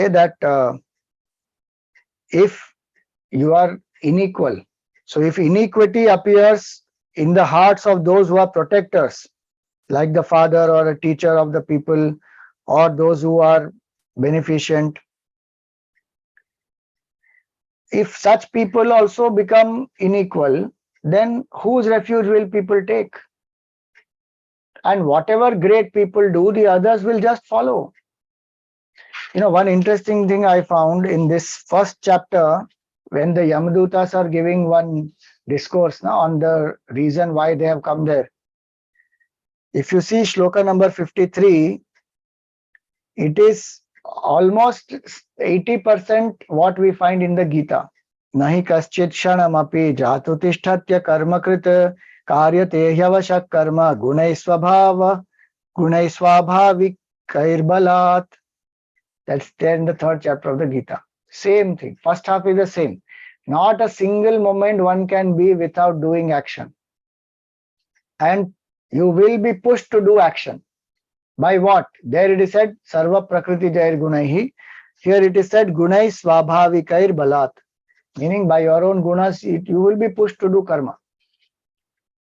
that if you are unequal, so if iniquity appears in the hearts of those who are protectors, like the father or a teacher of the people, or those who are beneficent, if such people also become unequal, then whose refuge will people take? And whatever great people do, the others will just follow. One interesting thing I found in this first chapter, when the Yamadutas are giving one discourse on the reason why they have come there. If you see shloka number 53, it is almost 80% what we find in the Gita. Nahi kaschit shanamapi jatutishtatya karmakrit karyate hyavashak karma gunai swabhavik kairbalat. That's there in the third chapter of the Gita. Same thing. First half is the same. Not a single moment one can be without doing action. And you will be pushed to do action. By what? There it is said, Sarva Prakriti Jair Gunaihi. Here it is said, Gunai Swabhavikair Balat. Meaning by your own gunas, you will be pushed to do karma.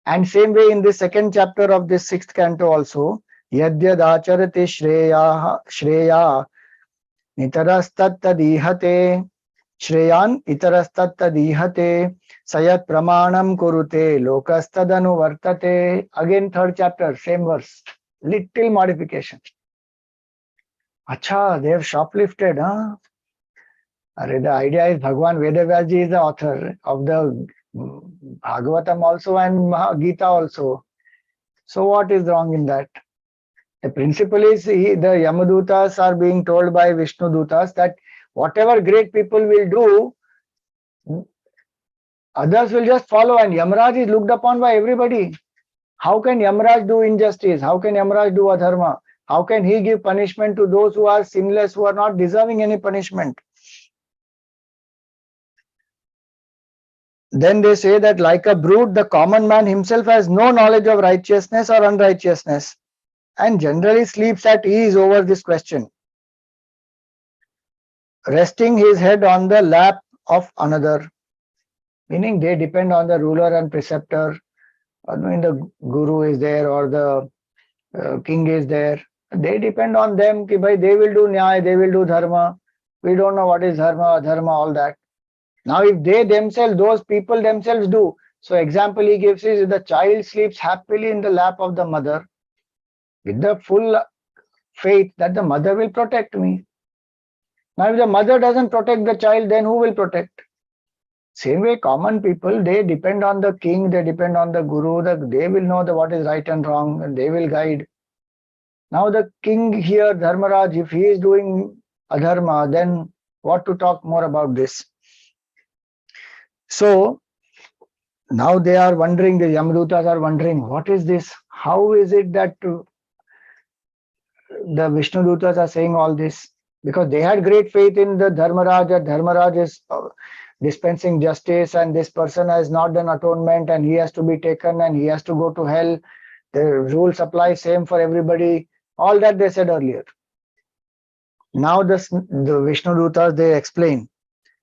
And same way in the second chapter of this sixth canto also, Yadyad Acharati Shreya Nitarastattadihate Shreyan Itarastattadihate Sayat Pramanam Kurute Lokastadanu Vartate. Again, third chapter, same verse. Little modification. Acha, they have shoplifted, huh? The idea is Bhagwan Vedavyasji is the author of the Bhagavatam also and Gita also. So what is wrong in that? The principle is the Yamadutas are being told by Vishnu dutas that whatever great people will do, others will just follow, and Yamaraj is looked upon by everybody. How can Yamaraj do injustice? How can Yamaraj do adharma? How can he give punishment to those who are sinless, who are not deserving any punishment? Then they say that like a brute, the common man himself has no knowledge of righteousness or unrighteousness and generally sleeps at ease over this question, resting his head on the lap of another. Meaning they depend on the ruler and preceptor. I mean, the guru is there or the king is there. They depend on them. Ki bhai, they will do nyaya, they will do dharma. We don't know what is dharma, adharma, all that. Now, if they themselves, those people themselves do. So, example he gives is the child sleeps happily in the lap of the mother with the full faith that the mother will protect me. Now, if the mother doesn't protect the child, then who will protect? Same way, common people, they depend on the king, they depend on the guru, they will know what is right and wrong, and they will guide. Now, the king here, Dharmaraj, if he is doing adharma, then what to talk more about this? So, now they are wondering, the Yamadutas are wondering, what is this? How is it that the Vishnu dutas are saying all this? Because they had great faith in the Dharmaraj, that Dharmaraj is dispensing justice and this person has not done atonement and he has to be taken and he has to go to hell. The rules apply same for everybody. All that they said earlier. Now the Vishnu dutas, they explain.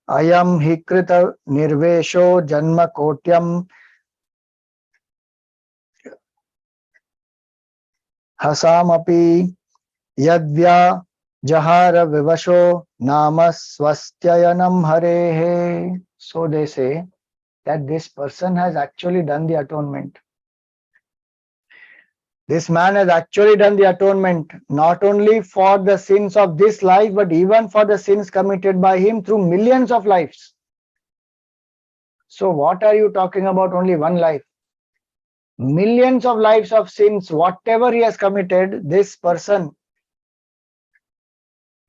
Ayam hikrita nirvesho janma kotyam hasamapi yadvya jahara vivasho nama swastyayanam harehe. So they say that this person has actually done the atonement. This man has actually done the atonement, not only for the sins of this life, but even for the sins committed by him through millions of lives. So what are you talking about only one life? millions of lives of sins, whatever he has committed, this person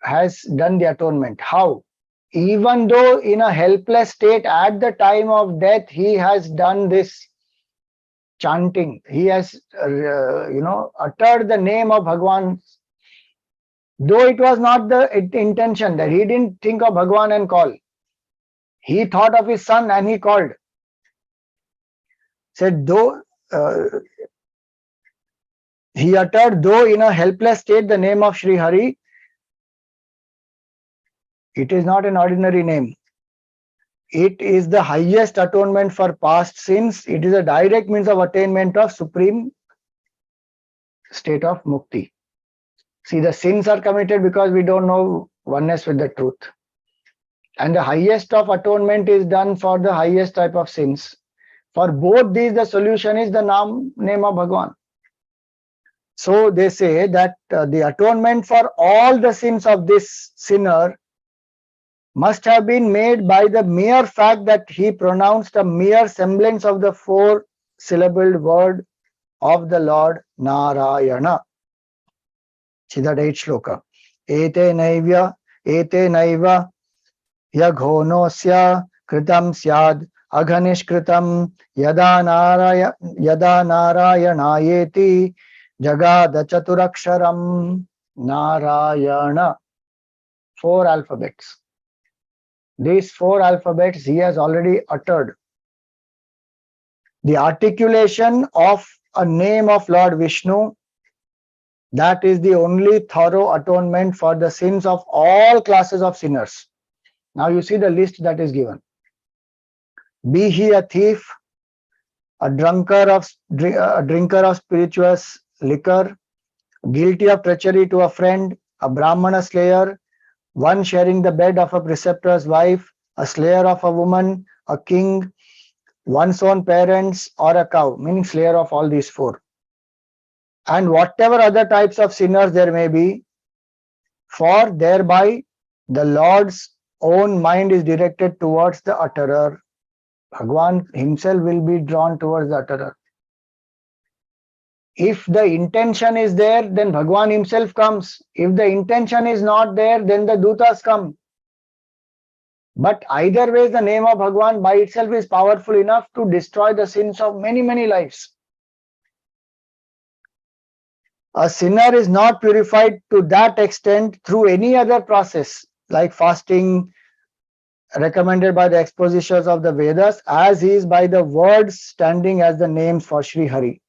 has done the atonement. How? Even though in a helpless state at the time of death, he has done this chanting. He has, uttered the name of Bhagwan. Though it was not the intention, that he didn't think of Bhagwan and call. He thought of his son and he called. Said, though he uttered, though in a helpless state, the name of Sri Hari. It is not an ordinary name. It is the highest atonement for past sins. It is a direct means of attainment of supreme state of mukti. See, the sins are committed because we don't know oneness with the truth. And the highest of atonement is done for the highest type of sins. For both these, the solution is the name of Bhagwan. So they say that the atonement for all the sins of this sinner must have been made by the mere fact that he pronounced a mere semblance of the 4-syllabled word of the Lord Narayana. See that 8th shloka. Ete naiva yaghonosya kritam syad aghanishkritam yada narayanayeti jagada chaturaksharam. Narayana. 4 alphabets. These 4 alphabets he has already uttered. The articulation of a name of Lord Vishnu, that is the only thorough atonement for the sins of all classes of sinners. Now you see the list that is given. Be he a thief, a drinker of spirituous liquor, guilty of treachery to a friend, a Brahmana slayer, one sharing the bed of a preceptor's wife, a slayer of a woman, a king, one's own parents, or a cow, meaning slayer of all these 4. And whatever other types of sinners there may be, for thereby the Lord's own mind is directed towards the utterer. Bhagwan himself will be drawn towards the utterer. If the intention is there, then Bhagwan himself comes. If the intention is not there, then the dutas come. But either way, the name of Bhagwan by itself is powerful enough to destroy the sins of many, many lives. A sinner is not purified to that extent through any other process, like fasting, recommended by the expositions of the Vedas, as he is by the words standing as the names for Sri Hari.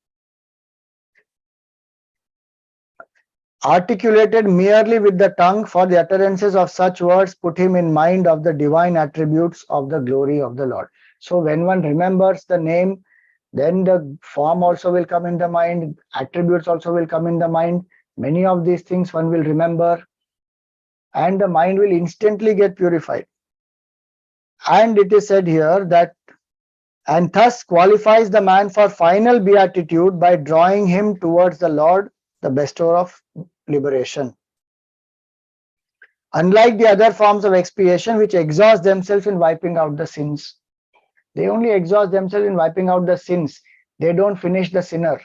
Articulated merely with the tongue, for the utterances of such words put him in mind of the divine attributes of the glory of the Lord. So when one remembers the name, then the form also will come in the mind, attributes also will come in the mind. Many of these things one will remember, and the mind will instantly get purified. And it is said here that, and thus qualifies the man for final beatitude by drawing him towards the Lord, the bestower of liberation. Unlike the other forms of expiation, which exhaust themselves in wiping out the sins, they only exhaust themselves in wiping out the sins. They don't finish the sinner.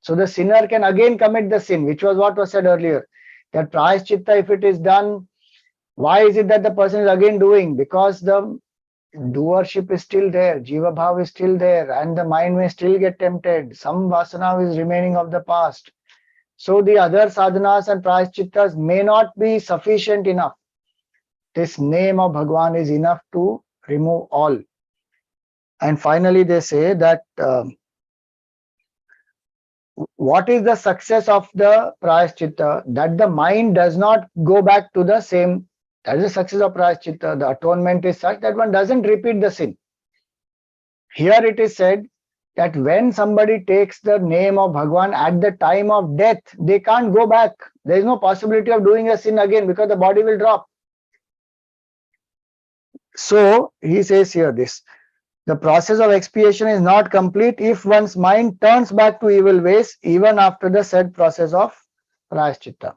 So the sinner can again commit the sin, which was what was said earlier, that prayaschitta, if it is done, why is it that the person is again doing? Because the doership is still there, jiva bhav is still there, and the mind may still get tempted. Some vasana is remaining of the past. So the other sadhanas and prayashchittas may not be sufficient enough. This name of Bhagwan is enough to remove all. And finally they say that what is the success of the prayashchitta? That the mind does not go back to the same. That is the success of prayashchitta. The atonement is such that one doesn't repeat the sin. Here it is said that when somebody takes the name of Bhagwan at the time of death, they can't go back. There is no possibility of doing a sin again because the body will drop. So he says here this, the process of expiation is not complete if one's mind turns back to evil ways even after the said process of prayashchitta.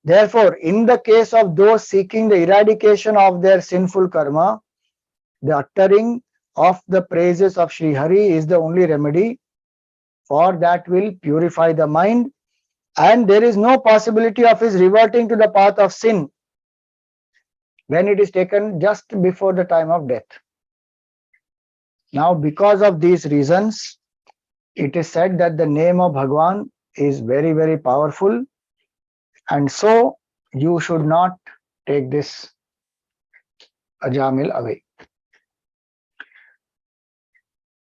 Therefore, in the case of those seeking the eradication of their sinful karma, the uttering of the praises of Sri Hari is the only remedy, for that will purify the mind, and there is no possibility of his reverting to the path of sin when it is taken just before the time of death. Now, because of these reasons, it is said that the name of Bhagwan is very, very powerful, and so you should not take this Ajamil away.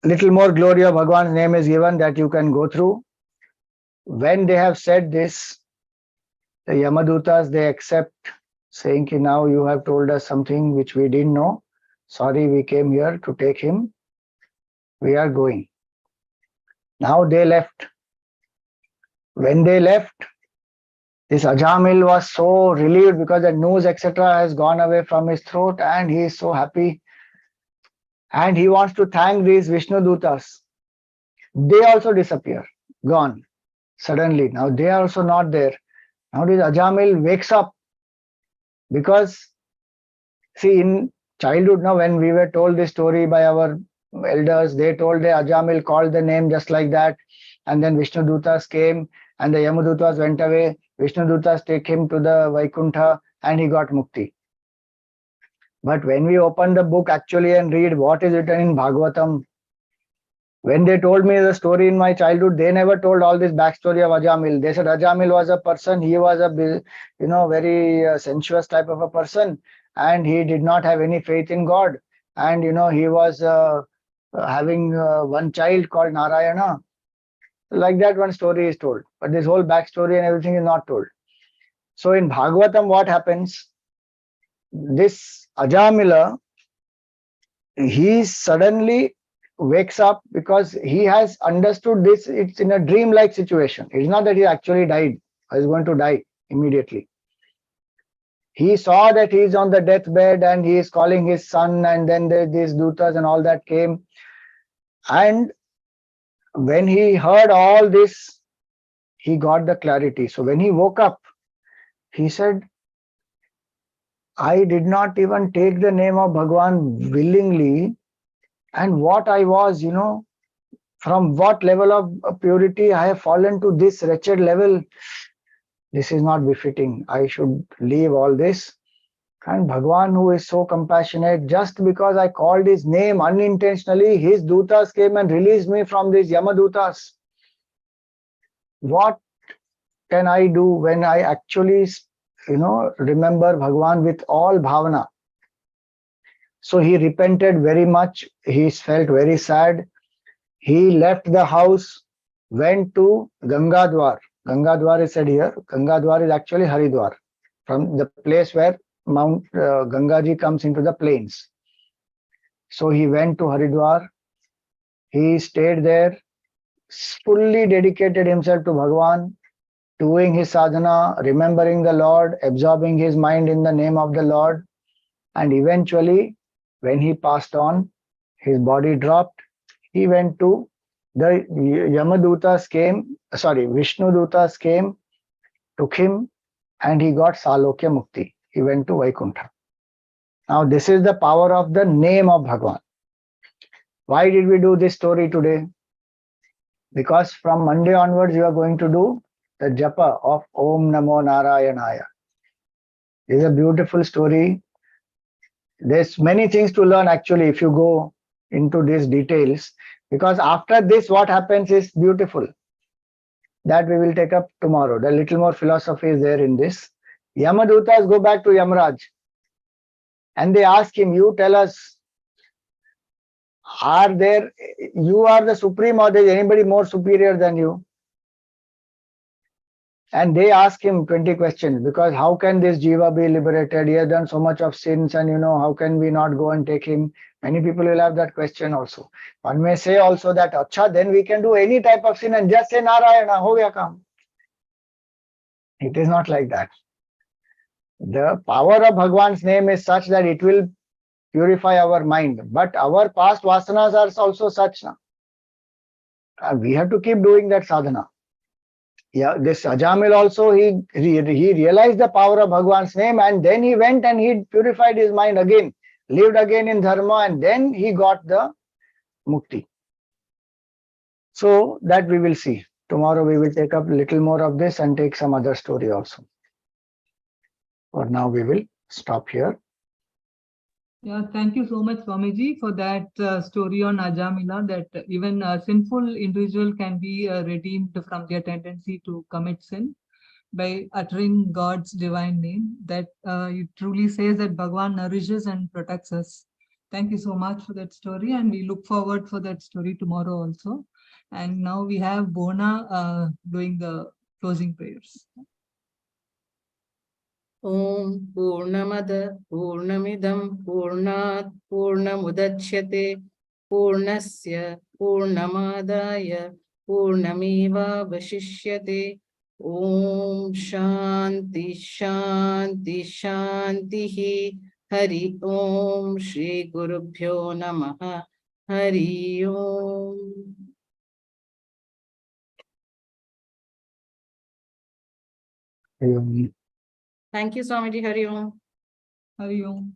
Little more glory of Bhagwan's name is given that you can go through. When they have said this, the Yamadutas, they accept, saying, now you have told us something which we didn't know. Sorry, we came here to take him. We are going. Now they left. When they left, this Ajamil was so relieved because the news, etc., has gone away from his throat, and he is so happy. And he wants to thank these Vishnu dutas. They also disappear, gone suddenly. Now they are also not there. Now this Ajamil wakes up because, see, in childhood, now when we were told this story by our elders, they told the Ajamil called the name just like that, and then Vishnu dutas came and the Yamadutas went away. Vishnu dutas take him to the Vaikuntha and he got mukti. But when we open the book actually and read what is written in Bhagavatam, when they told me the story in my childhood, they never told all this backstory of Ajamil. They said Ajamil was a person, he was a very sensuous type of a person, and he did not have any faith in God. And he was having one child called Narayana. Like that one story is told. But this whole backstory and everything is not told. So in Bhagavatam, what happens? This Ajamila, he suddenly wakes up because he has understood this. It's in a dream-like situation. It's not that he actually died or is going to die immediately. He saw that he is on the deathbed and he is calling his son, and then these dutas and all that came. And when he heard all this, he got the clarity. So when he woke up, he said, I did not even take the name of Bhagwan willingly, and what I was, from what level of purity I have fallen to this wretched level. This is not befitting. I should leave all this. And Bhagwan, who is so compassionate, just because I called his name unintentionally, his dutas came and released me from these Yamadutas. What can I do when I actually, remember Bhagwan with all bhavana? So he repented very much. He felt very sad. He left the house, went to Gangadwar. Gangadwar is said here. Gangadwar is actually Haridwar, from the place where Mount Gangaji comes into the plains. So he went to Haridwar. He stayed there, fully dedicated himself to Bhagwan, doing his sadhana, remembering the Lord, absorbing his mind in the name of the Lord. And eventually, when he passed on, his body dropped. He went to the Yamadutas came, Vishnu dutas came, took him, and he got Salokya Mukti. He went to Vaikuntha. Now, this is the power of the name of Bhagwan. Why did we do this story today? Because from Monday onwards, you are going to do the japa of Om Namo Narayanaya. It is a beautiful story. There's many things to learn actually if you go into these details, because after this what happens is beautiful. That we will take up tomorrow. The little more philosophy is there in this. Yamadutas go back to Yamaraj and they ask him, you tell us, you are the supreme or there is anybody more superior than you? And they ask him 20 questions, because how can this jiva be liberated? He has done so much of sins, and how can we not go and take him? Many people will have that question also. One may say also that, acha, then we can do any type of sin and just say Narayana, ho gaya kaam. It is not like that. The power of Bhagwan's name is such that it will purify our mind. But our past vasanas are also such. We have to keep doing that sadhana. Yeah, this Ajamil also, he realized the power of Bhagwan's name, and then he went and he purified his mind again, lived again in dharma, and then he got the mukti. So that we will see. Tomorrow we will take up a little more of this and take some other story also. For now, we will stop here. Yeah, thank you so much, Swamiji, for that story on Ajamila, that even a sinful individual can be redeemed from their tendency to commit sin by uttering God's divine name. That it truly says that Bhagwan nourishes and protects us. Thank you so much for that story, and we look forward for that story tomorrow also. And now we have Bona doing the closing prayers. ॐ पूर्णमद पूर्णमिदं पूर्णात् पूर्णमुदच्यते पूर्णस्य पूर्णमादाय पूर्णमेवावशिष्यते ॐ शान्ति शान्ति शान्तिः हरि ॐ श्री गुरुभ्यो नमः हरि ओम। Thank you, Swamiji. Hari Om. Hari Om.